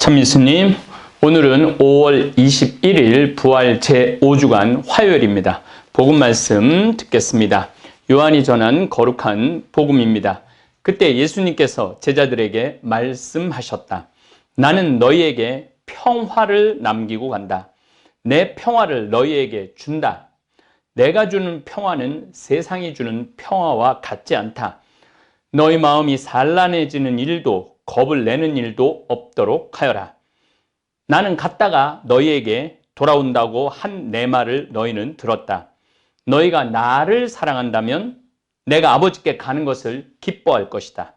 참미수님, 오늘은 5월 21일 부활 제5주간 화요일입니다. 복음 말씀 듣겠습니다. 요한이 전한 거룩한 복음입니다. 그때 예수님께서 제자들에게 말씀하셨다. 나는 너희에게 평화를 남기고 간다. 내 평화를 너희에게 준다. 내가 주는 평화는 세상이 주는 평화와 같지 않다. 너희 마음이 산란해지는 일도 겁을 내는 일도 없도록 하여라. 나는 갔다가 너희에게 돌아온다고 한 내 말을 너희는 들었다. 너희가 나를 사랑한다면 내가 아버지께 가는 것을 기뻐할 것이다.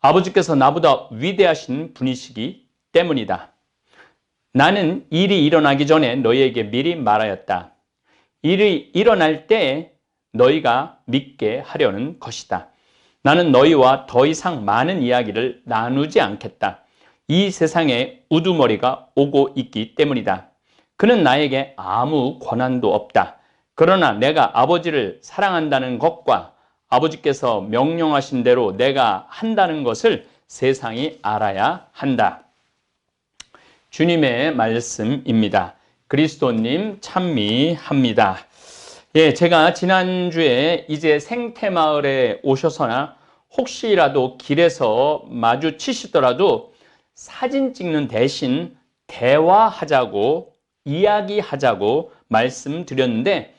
아버지께서 나보다 위대하신 분이시기 때문이다. 나는 일이 일어나기 전에 너희에게 미리 말하였다. 일이 일어날 때 너희가 믿게 하려는 것이다. 나는 너희와 더 이상 많은 이야기를 나누지 않겠다. 이 세상에 우두머리가 오고 있기 때문이다. 그는 나에게 아무 권한도 없다. 그러나 내가 아버지를 사랑한다는 것과 아버지께서 명령하신 대로 내가 한다는 것을 세상이 알아야 한다. 주님의 말씀입니다. 그리스도님 찬미합니다. 제가 지난주에 이제 생태마을에 오셔서나 혹시라도 길에서 마주치시더라도 사진 찍는 대신 대화하자고, 이야기하자고 말씀드렸는데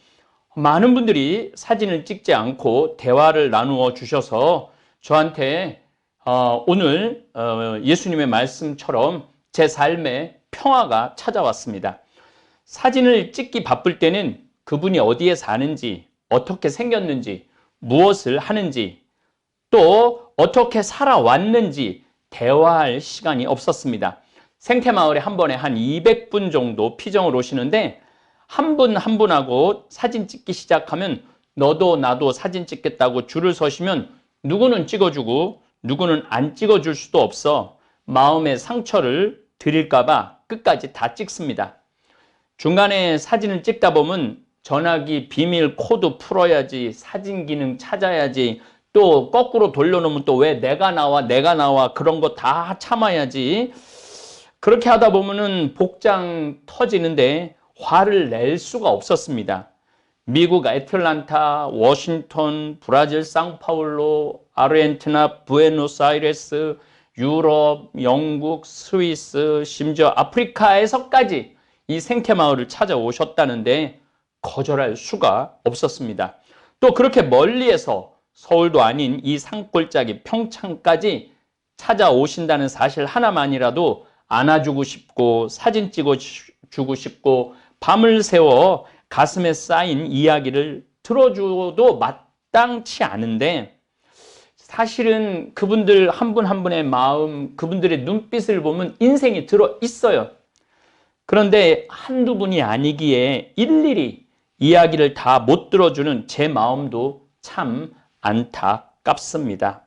많은 분들이 사진을 찍지 않고 대화를 나누어 주셔서 저한테 오늘 예수님의 말씀처럼 제 삶에 평화가 찾아왔습니다. 사진을 찍기 바쁠 때는 그분이 어디에 사는지, 어떻게 생겼는지, 무엇을 하는지, 또 어떻게 살아왔는지 대화할 시간이 없었습니다. 생태마을에 한 번에 한 200분 정도 피정을 오시는데 한 분 한 분하고 사진 찍기 시작하면 너도 나도 사진 찍겠다고 줄을 서시면 누구는 찍어주고 누구는 안 찍어줄 수도 없어 마음의 상처를 드릴까 봐 끝까지 다 찍습니다. 중간에 사진을 찍다 보면 전화기 비밀 코드 풀어야지, 사진 기능 찾아야지, 또 거꾸로 돌려놓으면 또 왜 내가 나와 그런 거 다 참아야지. 그렇게 하다 보면은 복장 터지는데 화를 낼 수가 없었습니다. 미국 애틀란타, 워싱턴, 브라질 상파울로, 아르헨티나, 부에노스아이레스, 유럽, 영국, 스위스, 심지어 아프리카에서까지 이 생태마을을 찾아오셨다는데 거절할 수가 없었습니다. 또 그렇게 멀리에서 서울도 아닌 이 산골짜기 평창까지 찾아오신다는 사실 하나만이라도 안아주고 싶고 사진 찍어주고 싶고 밤을 새워 가슴에 쌓인 이야기를 들어줘도 마땅치 않은데 사실은 그분들 한 분 한 분의 마음, 그분들의 눈빛을 보면 인생이 들어 있어요. 그런데 한두 분이 아니기에 일일이 이야기를 다 못 들어주는 제 마음도 참 안타깝습니다.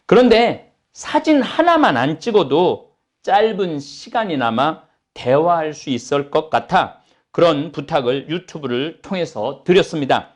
그런데 사진 하나만 안 찍어도 짧은 시간이나마 대화할 수 있을 것 같아 그런 부탁을 유튜브를 통해서 드렸습니다.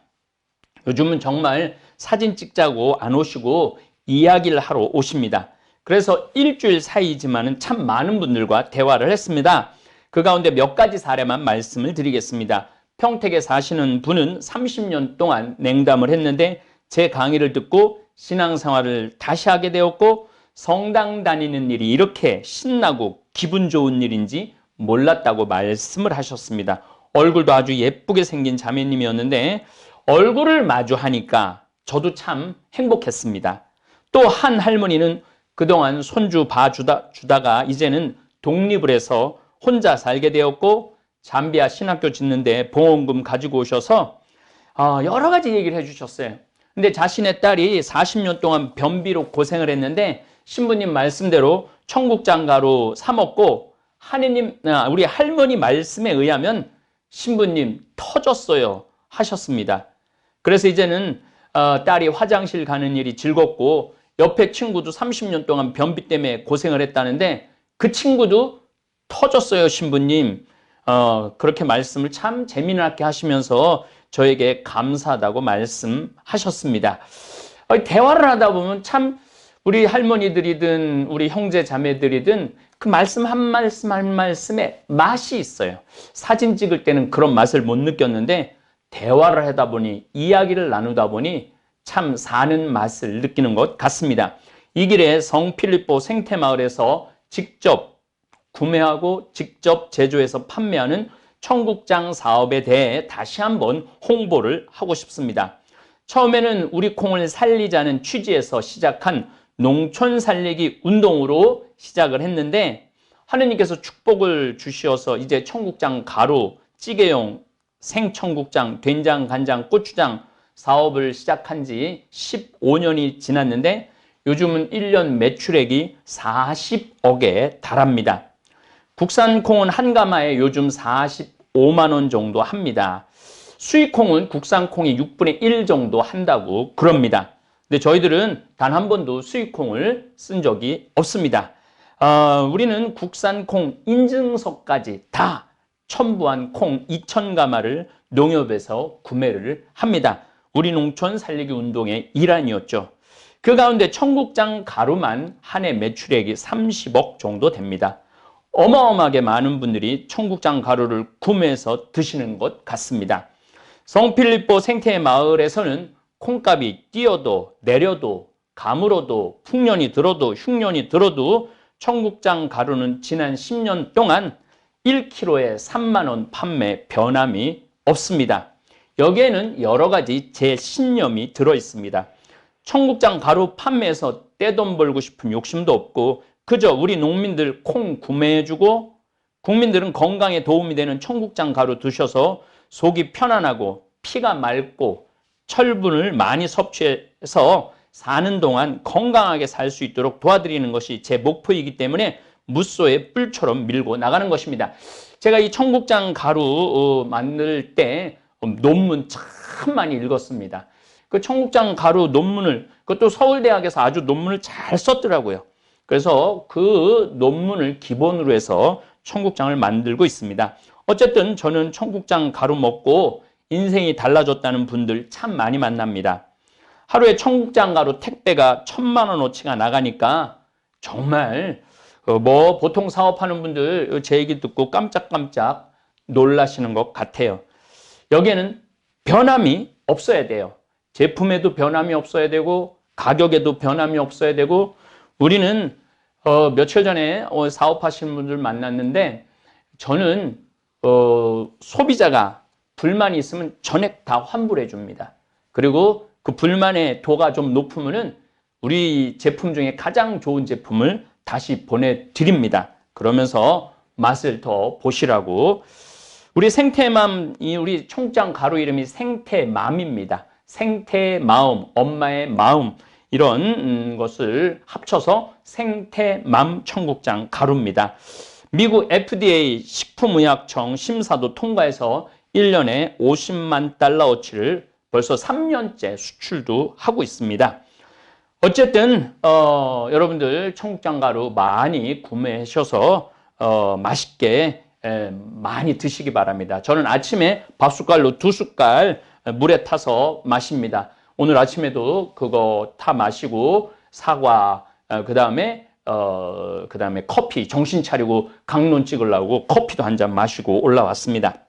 요즘은 정말 사진 찍자고 안 오시고 이야기를 하러 오십니다. 그래서 일주일 사이지만은 참 많은 분들과 대화를 했습니다. 그 가운데 몇 가지 사례만 말씀을 드리겠습니다. 평택에 사시는 분은 30년 동안 냉담을 했는데 제 강의를 듣고 신앙생활을 다시 하게 되었고 성당 다니는 일이 이렇게 신나고 기분 좋은 일인지 몰랐다고 말씀을 하셨습니다. 얼굴도 아주 예쁘게 생긴 자매님이었는데 얼굴을 마주하니까 저도 참 행복했습니다. 또 한 할머니는 그동안 손주 봐주다가 이제는 독립을 해서 혼자 살게 되었고 잠비아 신학교 짓는데 봉헌금 가지고 오셔서 여러 가지 얘기를 해주셨어요. 근데 자신의 딸이 40년 동안 변비로 고생을 했는데 신부님 말씀대로 청국장가루 사 먹고 우리 할머니 말씀에 의하면 신부님 터졌어요 하셨습니다. 그래서 이제는 딸이 화장실 가는 일이 즐겁고 옆에 친구도 30년 동안 변비 때문에 고생을 했다는데 그 친구도 터졌어요 신부님. 그렇게 말씀을 참 재미나게 하시면서 저에게 감사하다고 말씀하셨습니다. 대화를 하다 보면 참 우리 할머니들이든 우리 형제 자매들이든 그 말씀 한 말씀 한 말씀에 맛이 있어요. 사진 찍을 때는 그런 맛을 못 느꼈는데 대화를 하다 보니, 이야기를 나누다 보니 참 사는 맛을 느끼는 것 같습니다. 이 길에 성 필립보 생태마을에서 직접 구매하고 직접 제조해서 판매하는 청국장 사업에 대해 다시 한번 홍보를 하고 싶습니다. 처음에는 우리 콩을 살리자는 취지에서 시작한 농촌 살리기 운동으로 시작을 했는데, 하느님께서 축복을 주시어서 이제 청국장 가루, 찌개용, 생청국장, 된장, 간장, 고추장 사업을 시작한 지 15년이 지났는데 요즘은 1년 매출액이 40억에 달합니다. 국산 콩은 한 가마에 요즘 45만 원 정도 합니다. 수입 콩은 국산 콩이 6분의 1 정도 한다고 그럽니다. 근데 저희들은 단 한 번도 수입 콩을 쓴 적이 없습니다. 우리는 국산 콩 인증서까지 다 첨부한 콩 2,000가마를 농협에서 구매를 합니다. 우리 농촌 살리기 운동의 일환이었죠. 그 가운데 청국장 가루만 한 해 매출액이 30억 정도 됩니다. 어마어마하게 많은 분들이 청국장 가루를 구매해서 드시는 것 같습니다. 성필립보 생태마을에서는 콩값이 뛰어도 내려도 가물어도 풍년이 들어도 흉년이 들어도 청국장 가루는 지난 10년 동안 1kg에 3만 원 판매 변함이 없습니다. 여기에는 여러 가지 제 신념이 들어 있습니다. 청국장 가루 판매에서 떼돈 벌고 싶은 욕심도 없고 그저 우리 농민들 콩 구매해주고 국민들은 건강에 도움이 되는 청국장 가루 드셔서 속이 편안하고 피가 맑고 철분을 많이 섭취해서 사는 동안 건강하게 살 수 있도록 도와드리는 것이 제 목표이기 때문에 무소의 뿔처럼 밀고 나가는 것입니다. 제가 이 청국장 가루 만들 때 논문 참 많이 읽었습니다. 그 청국장 가루 논문을, 그것도 서울대학에서 아주 논문을 잘 썼더라고요. 그래서 그 논문을 기본으로 해서 청국장을 만들고 있습니다. 어쨌든 저는 청국장 가루 먹고 인생이 달라졌다는 분들 참 많이 만납니다. 하루에 청국장 가루 택배가 1,000만 원어치가 나가니까 정말 보통 사업하는 분들 제 얘기 듣고 깜짝깜짝 놀라시는 것 같아요. 여기에는 변함이 없어야 돼요. 제품에도 변함이 없어야 되고 가격에도 변함이 없어야 되고, 우리는 며칠 전에 사업하시는 분들 만났는데 저는 소비자가 불만이 있으면 전액 다 환불해 줍니다. 그리고 그 불만의 도가 좀 높으면은 우리 제품 중에 가장 좋은 제품을 다시 보내드립니다. 그러면서 맛을 더 보시라고. 우리 생태맘, 우리 청국장 가루 이름이 생태맘입니다. 생태마음, 엄마의 마음, 이런 것을 합쳐서 생태맘 청국장 가루입니다. 미국 FDA 식품의약청 심사도 통과해서 1년에 50만 달러어치를 벌써 3년째 수출도 하고 있습니다. 어쨌든 여러분들 청국장 가루 많이 구매하셔서 맛있게 많이 드시기 바랍니다. 저는 아침에 밥숟갈로 2숟갈 물에 타서 마십니다. 오늘 아침에도 그거 타 마시고 사과, 그다음에 커피, 정신 차리고 강론 찍으려고 커피도 한 잔 마시고 올라왔습니다.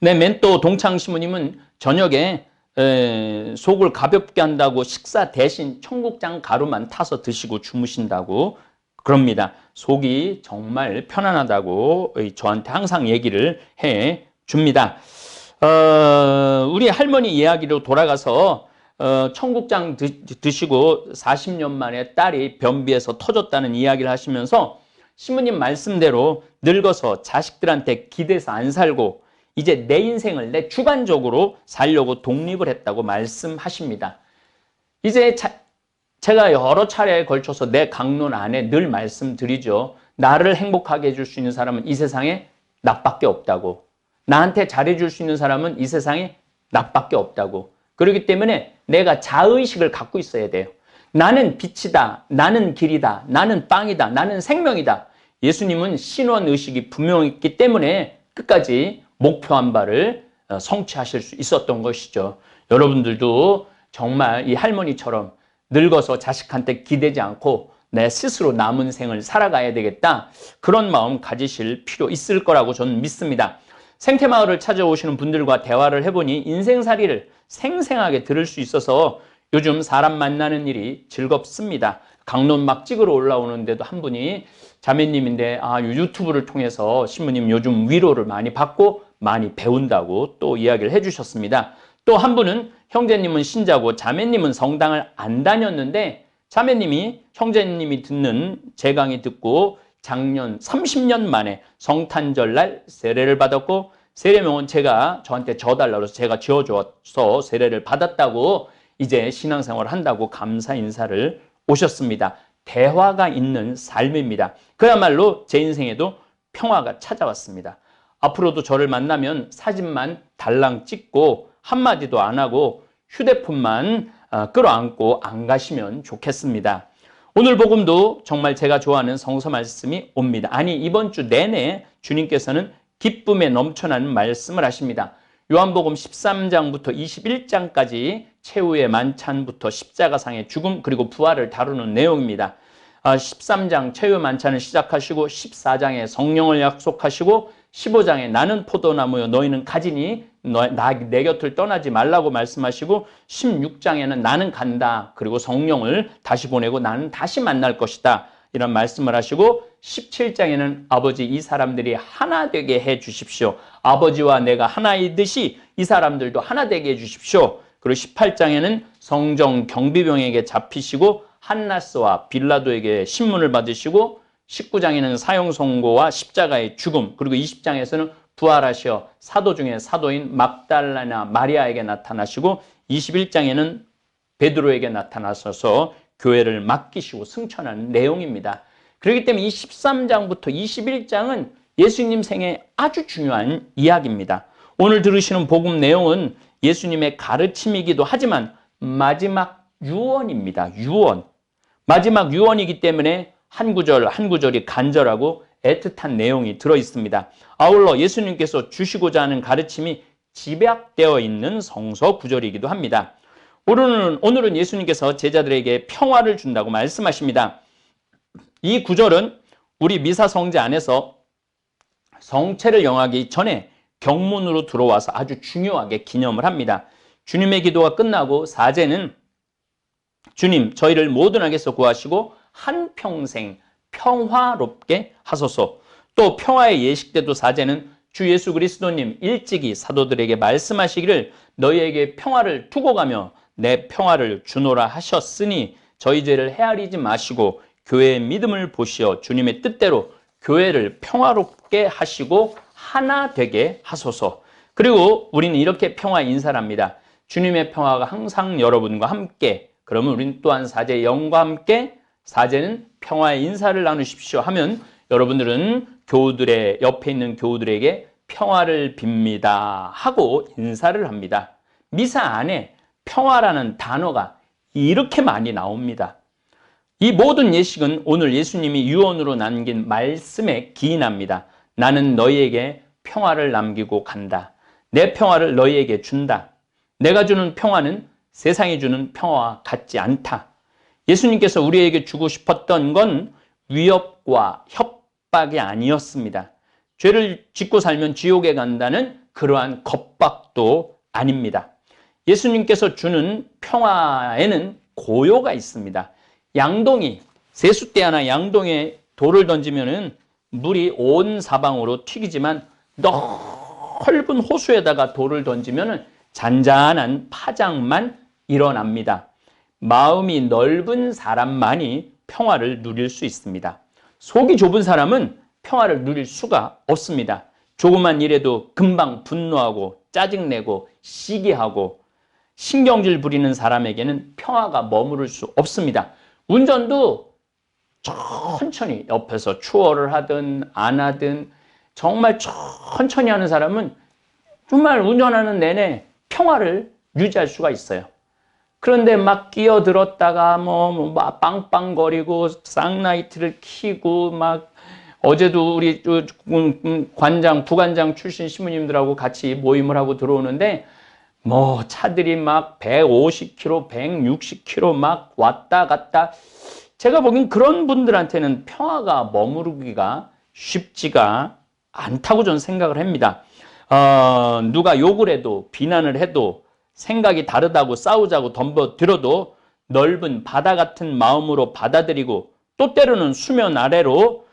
네, 멘토 동창시무님은 저녁에 속을 가볍게 한다고 식사 대신 청국장 가루만 타서 드시고 주무신다고 그럽니다. 속이 정말 편안하다고 저한테 항상 얘기를 해 줍니다. 우리 할머니 이야기로 돌아가서 청국장 드시고 40년 만에 딸이 변비해서 터졌다는 이야기를 하시면서 시무님 말씀대로 늙어서 자식들한테 기대서 안 살고 이제 내 인생을 내 주관적으로 살려고 독립을 했다고 말씀하십니다. 이제 제가 여러 차례에 걸쳐서 내 강론 안에 늘 말씀드리죠. 나를 행복하게 해줄 수 있는 사람은 이 세상에 나밖에 없다고. 나한테 잘해줄 수 있는 사람은 이 세상에 나밖에 없다고. 그렇기 때문에 내가 자의식을 갖고 있어야 돼요. 나는 빛이다. 나는 길이다. 나는 빵이다. 나는 생명이다. 예수님은 신원의식이 분명했기 때문에 끝까지 목표한 바를 성취하실 수 있었던 것이죠. 여러분들도 정말 이 할머니처럼 늙어서 자식한테 기대지 않고 내 스스로 남은 생을 살아가야 되겠다. 그런 마음 가지실 필요 있을 거라고 저는 믿습니다. 생태마을을 찾아오시는 분들과 대화를 해보니 인생살이를 생생하게 들을 수 있어서 요즘 사람 만나는 일이 즐겁습니다. 강론 막 찍으러 올라오는데도 한 분이 자매님인데 유튜브를 통해서 신부님 요즘 위로를 많이 받고 많이 배운다고 또 이야기를 해주셨습니다. 또 한 분은 형제님은 신자고 자매님은 성당을 안 다녔는데 자매님이 형제님이 듣는 제 강의 듣고 작년 30년 만에 성탄절날 세례를 받았고 세례명은 저한테 져달라고 해서 제가 지어줘서 세례를 받았다고 이제 신앙생활을 한다고 감사 인사를 오셨습니다. 대화가 있는 삶입니다. 그야말로 제 인생에도 평화가 찾아왔습니다. 앞으로도 저를 만나면 사진만 달랑 찍고 한마디도 안 하고 휴대폰만 끌어안고 안 가시면 좋겠습니다. 오늘 복음도 정말 제가 좋아하는 성서 말씀이 옵니다. 아니 이번 주 내내 주님께서는 기쁨에 넘쳐나는 말씀을 하십니다. 요한복음 13장부터 21장까지 최후의 만찬부터 십자가상의 죽음 그리고 부활을 다루는 내용입니다. 13장 최후의 만찬을 시작하시고 14장에 성령을 약속하시고 15장에 나는 포도나무요 너희는 가지니 내 곁을 떠나지 말라고 말씀하시고 16장에는 나는 간다 그리고 성령을 다시 보내고 나는 다시 만날 것이다 이런 말씀을 하시고 17장에는 아버지 이 사람들이 하나 되게 해 주십시오. 아버지와 내가 하나이듯이 이 사람들도 하나 되게 해 주십시오. 그리고 18장에는 성정 경비병에게 잡히시고 한나스와 빌라도에게 신문을 받으시고 19장에는 사형 선고와 십자가의 죽음 그리고 20장에서는 부활하셔 사도 중에 사도인 막달라나 마리아에게 나타나시고 21장에는 베드로에게 나타나셔서 교회를 맡기시고 승천하는 내용입니다. 그렇기 때문에 이 13장부터 21장은 예수님 생애 아주 중요한 이야기입니다. 오늘 들으시는 복음 내용은 예수님의 가르침이기도 하지만 마지막 유언입니다. 유언. 마지막 유언이기 때문에 한 구절 한 구절이 간절하고 애틋한 내용이 들어있습니다. 아울러 예수님께서 주시고자 하는 가르침이 집약되어 있는 성서 구절이기도 합니다. 오늘은 예수님께서 제자들에게 평화를 준다고 말씀하십니다. 이 구절은 우리 미사 성제 안에서 성체를 영하기 전에 경문으로 들어와서 아주 중요하게 기념을 합니다. 주님의 기도가 끝나고 사제는 주님 저희를 모든 악에서 구하시고 한평생 평화롭게 하소서. 또 평화의 예식 때도 사제는 주 예수 그리스도님 일찍이 사도들에게 말씀하시기를 너희에게 평화를 두고 가며 내 평화를 주노라 하셨으니 저희 죄를 헤아리지 마시고 교회의 믿음을 보시어 주님의 뜻대로 교회를 평화롭게 하시고 하나 되게 하소서. 그리고 우리는 이렇게 평화 인사를 합니다. 주님의 평화가 항상 여러분과 함께. 그러면 우리는 또한 사제의 영과 함께 사제는 평화의 인사를 나누십시오 하면 여러분들은 교우들의 옆에 있는 교우들에게 평화를 빕니다 하고 인사를 합니다. 미사 안에 평화라는 단어가 이렇게 많이 나옵니다. 이 모든 예식은 오늘 예수님이 유언으로 남긴 말씀에 기인합니다. 나는 너희에게 평화를 남기고 간다. 내 평화를 너희에게 준다. 내가 주는 평화는 세상이 주는 평화와 같지 않다. 예수님께서 우리에게 주고 싶었던 건 위협과 협박이 아니었습니다. 죄를 짓고 살면 지옥에 간다는 그러한 겁박도 아닙니다. 예수님께서 주는 평화에는 고요가 있습니다. 양동이, 세숫대 하나 양동에 돌을 던지면은 물이 온 사방으로 튀기지만 넓은 호수에다가 돌을 던지면은 잔잔한 파장만 일어납니다. 마음이 넓은 사람만이 평화를 누릴 수 있습니다. 속이 좁은 사람은 평화를 누릴 수가 없습니다. 조그만 일에도 금방 분노하고 짜증내고 시기하고 신경질 부리는 사람에게는 평화가 머무를 수 없습니다. 운전도 천천히 옆에서 추월을 하든 안 하든 정말 천천히 하는 사람은 정말 운전하는 내내 평화를 유지할 수가 있어요. 그런데 막 끼어들었다가 막 빵빵거리고 쌍라이트를 켜고 막 어제도 우리 부관장 출신 신부님들하고 같이 모임을 하고 들어오는데 차들이 막 150km, 160km 막 왔다 갔다 제가 보기엔 그런 분들한테는 평화가 머무르기가 쉽지가 않다고 저는 생각을 합니다. 누가 욕을 해도 비난을 해도 생각이 다르다고 싸우자고 덤벼들어도 넓은 바다 같은 마음으로 받아들이고 또 때로는 수면 아래로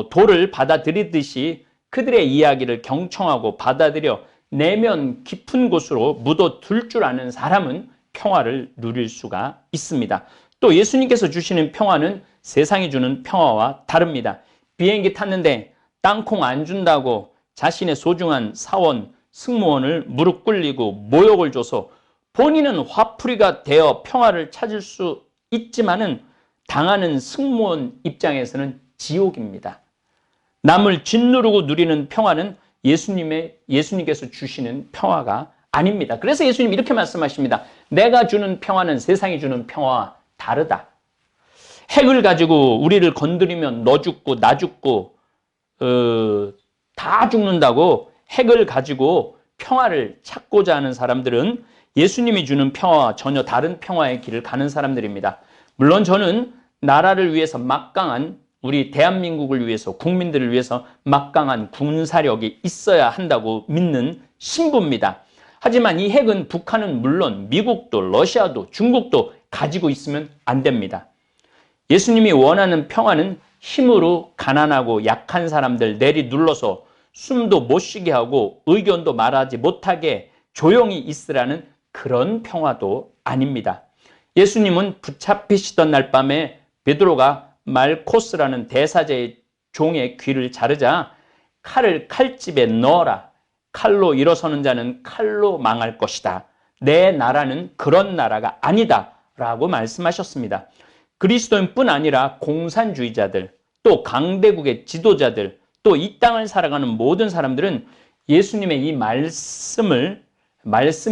돌을 받아들이듯이 그들의 이야기를 경청하고 받아들여 내면 깊은 곳으로 묻어둘 줄 아는 사람은 평화를 누릴 수가 있습니다. 또 예수님께서 주시는 평화는 세상이 주는 평화와 다릅니다. 비행기 탔는데 땅콩 안 준다고 자신의 소중한 사원, 승무원을 무릎 꿇리고 모욕을 줘서 본인은 화풀이가 되어 평화를 찾을 수 있지만은 당하는 승무원 입장에서는 지옥입니다. 남을 짓누르고 누리는 평화는 예수님께서 주시는 평화가 아닙니다. 그래서 예수님 이렇게 말씀하십니다. 내가 주는 평화는 세상이 주는 평화와 다르다. 핵을 가지고 우리를 건드리면 너 죽고 나 죽고 다 죽는다고 핵을 가지고 평화를 찾고자 하는 사람들은 예수님이 주는 평화와 전혀 다른 평화의 길을 가는 사람들입니다. 물론 저는 나라를 위해서 막강한 우리 대한민국을 위해서 국민들을 위해서 막강한 군사력이 있어야 한다고 믿는 신부입니다. 하지만 이 핵은 북한은 물론 미국도 러시아도 중국도 가지고 있으면 안 됩니다. 예수님이 원하는 평화는 힘으로 가난하고 약한 사람들 내리눌러서 숨도 못 쉬게 하고 의견도 말하지 못하게 조용히 있으라는 그런 평화도 아닙니다. 예수님은 붙잡히시던 날 밤에 베드로가 말코스라는 대사제의 종의 귀를 자르자 칼을 칼집에 넣어라. 칼로 일어서는 자는 칼로 망할 것이다. 내 나라는 그런 나라가 아니다. 라고 말씀하셨습니다. 그리스도인뿐 아니라 공산주의자들, 또 강대국의 지도자들, 또 이 땅을 살아가는 모든 사람들은 예수님의 이 말씀의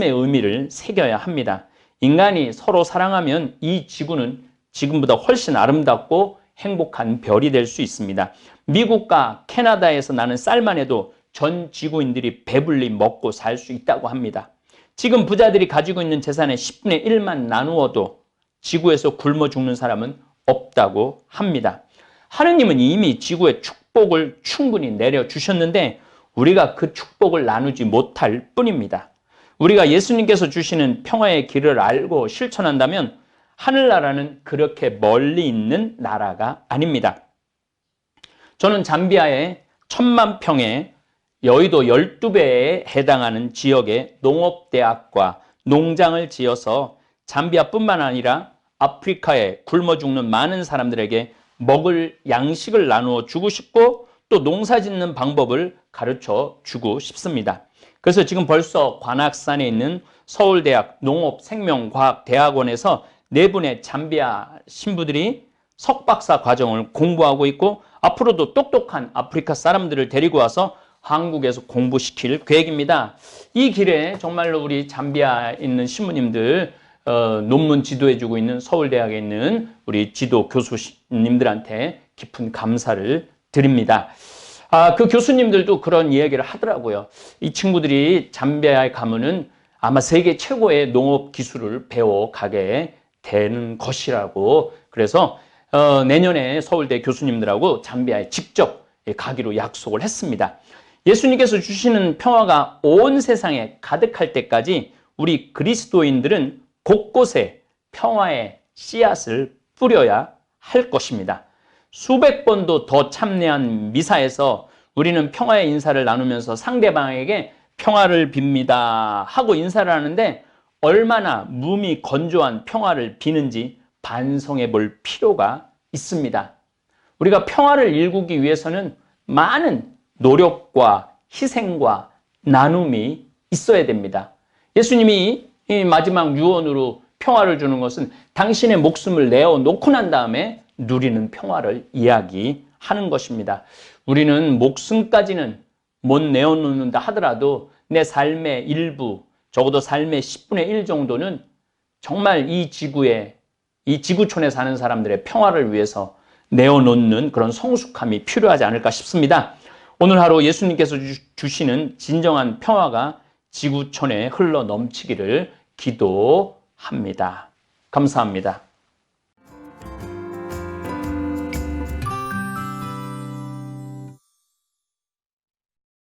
의미를 새겨야 합니다. 인간이 서로 사랑하면 이 지구는 지금보다 훨씬 아름답고 행복한 별이 될 수 있습니다. 미국과 캐나다에서 나는 쌀만 해도 전 지구인들이 배불리 먹고 살 수 있다고 합니다. 지금 부자들이 가지고 있는 재산의 10분의 1만 나누어도 지구에서 굶어 죽는 사람은 없다고 합니다. 하느님은 이미 지구에 축복을 충분히 내려주셨는데 우리가 그 축복을 나누지 못할 뿐입니다. 우리가 예수님께서 주시는 평화의 길을 알고 실천한다면 하늘나라는 그렇게 멀리 있는 나라가 아닙니다. 저는 잠비아의 1000만 평의 여의도 12배에 해당하는 지역에 농업대학과 농장을 지어서 잠비아뿐만 아니라 아프리카에 굶어 죽는 많은 사람들에게 먹을 양식을 나누어 주고 싶고 또 농사 짓는 방법을 가르쳐 주고 싶습니다. 그래서 지금 벌써 관악산에 있는 서울대학 농업생명과학대학원에서 4분의 잠비아 신부들이 석박사 과정을 공부하고 있고 앞으로도 똑똑한 아프리카 사람들을 데리고 와서 한국에서 공부시킬 계획입니다. 이 길에 정말로 우리 잠비아에 있는 신부님들 논문 지도해주고 있는 서울대학에 있는 우리 지도 교수님들한테 깊은 감사를 드립니다. 그 교수님들도 그런 이야기를 하더라고요. 이 친구들이 잠비아에 가면은 아마 세계 최고의 농업 기술을 배워가게 되는 것이라고. 그래서 내년에 서울대 교수님들하고 잠비아에 직접 가기로 약속을 했습니다. 예수님께서 주시는 평화가 온 세상에 가득할 때까지 우리 그리스도인들은 곳곳에 평화의 씨앗을 뿌려야 할 것입니다. 수백 번도 더 참여한 미사에서 우리는 평화의 인사를 나누면서 상대방에게 평화를 빕니다 하고 인사를 하는데 얼마나 몸이 건조한 평화를 비는지 반성해 볼 필요가 있습니다. 우리가 평화를 일구기 위해서는 많은 노력과 희생과 나눔이 있어야 됩니다. 예수님이 이 마지막 유언으로 평화를 주는 것은 당신의 목숨을 내어놓고 난 다음에 누리는 평화를 이야기하는 것입니다. 우리는 목숨까지는 못 내어놓는다 하더라도 내 삶의 일부, 적어도 삶의 10분의 1 정도는 정말 이 지구에, 이 지구촌에 사는 사람들의 평화를 위해서 내어놓는 그런 성숙함이 필요하지 않을까 싶습니다. 오늘 하루 예수님께서 주시는 진정한 평화가 지구촌에 흘러 넘치기를 기도합니다. 감사합니다.